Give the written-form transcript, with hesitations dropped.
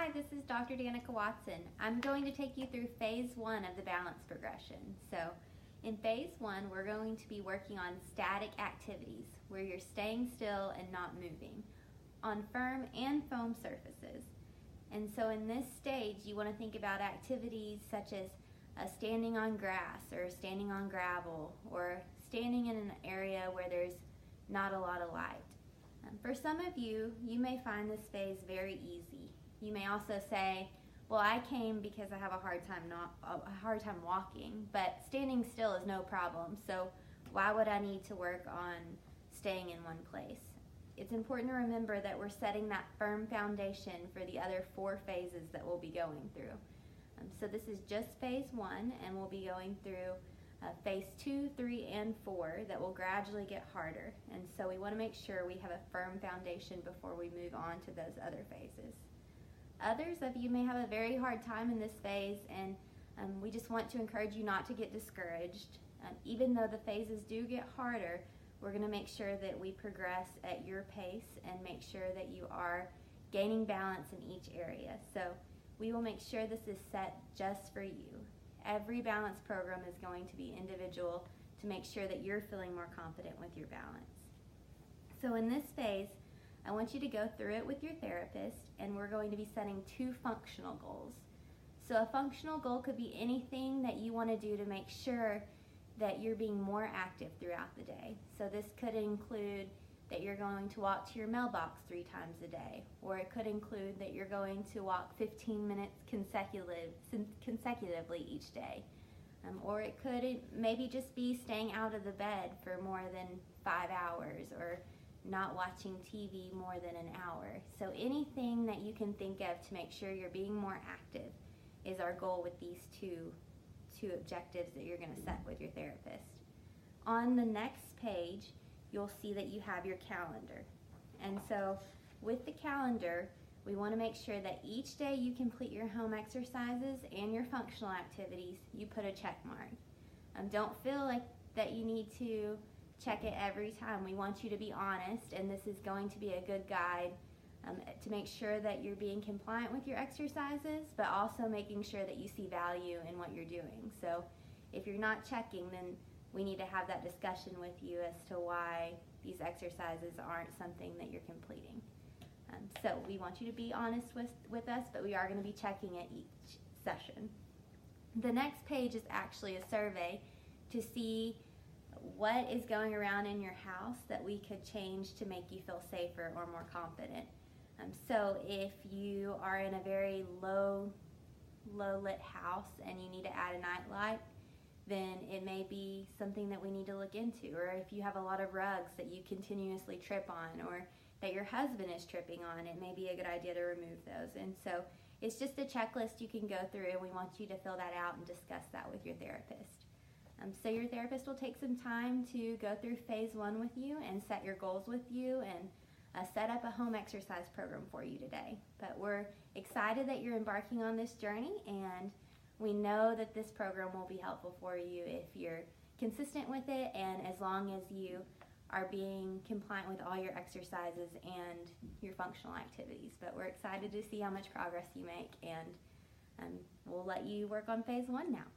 Hi, this is Dr. Danica Watson. I'm going to take you through phase 1 of the balance progression. So in phase 1, we're going to be working on static activities where you're staying still and not moving on firm and foam surfaces. And so in this stage, you want to think about activities such as standing on grass or standing on gravel or standing in an area where there's not a lot of light. For some of you, you may find this phase very easy. You may also say, well, I came because I have a hard time walking, but standing still is no problem, so why would I need to work on staying in one place? It's important to remember that we're setting that firm foundation for the other 4 phases that we'll be going through. So this is just phase 1, and we'll be going through phase 2, 3, and 4 that will gradually get harder. And so we want to make sure we have a firm foundation before we move on to those other phases. Others of you may have a very hard time in this phase, and we just want to encourage you not to get discouraged. Even though the phases do get harder, we're going to make sure that we progress at your pace and make sure that you are gaining balance in each area. So we will make sure this is set just for you. Every balance program is going to be individual to make sure that you're feeling more confident with your balance. So in this phase, I want you to go through it with your therapist, and we're going to be setting 2 functional goals. So a functional goal could be anything that you want to do to make sure that you're being more active throughout the day. So this could include that you're going to walk to your mailbox 3 times a day, or it could include that you're going to walk 15 minutes consecutively each day. Or it could maybe just be staying out of the bed for more than 5 hours, or not watching TV more than an hour. So anything that you can think of to make sure you're being more active is our goal with these two objectives that you're going to set with your therapist. On the next page, you'll see that you have your calendar. And so with the calendar, we want to make sure that each day you complete your home exercises and your functional activities, you put a check mark. Don't feel like that you need to check it every time. We want you to be honest, and this is going to be a good guide to make sure that you're being compliant with your exercises, but also making sure that you see value in what you're doing. So if you're not checking, then we need to have that discussion with you as to why these exercises aren't something that you're completing. So we want you to be honest with us, but we are going to be checking at each session. The next page is actually a survey to see what is going around in your house that we could change to make you feel safer or more confident. So if you are in a very low lit house and you need to add a night light, then it may be something that we need to look into. Or if you have a lot of rugs that you continuously trip on, or that your husband is tripping on, it may be a good idea to remove those. And so it's just a checklist you can go through, and we want you to fill that out and discuss that with your therapist. So your therapist will take some time to go through phase 1 with you and set your goals with you and set up a home exercise program for you today. But we're excited that you're embarking on this journey, and we know that this program will be helpful for you if you're consistent with it and as long as you are being compliant with all your exercises and your functional activities. But we're excited to see how much progress you make, and we'll let you work on phase 1 now.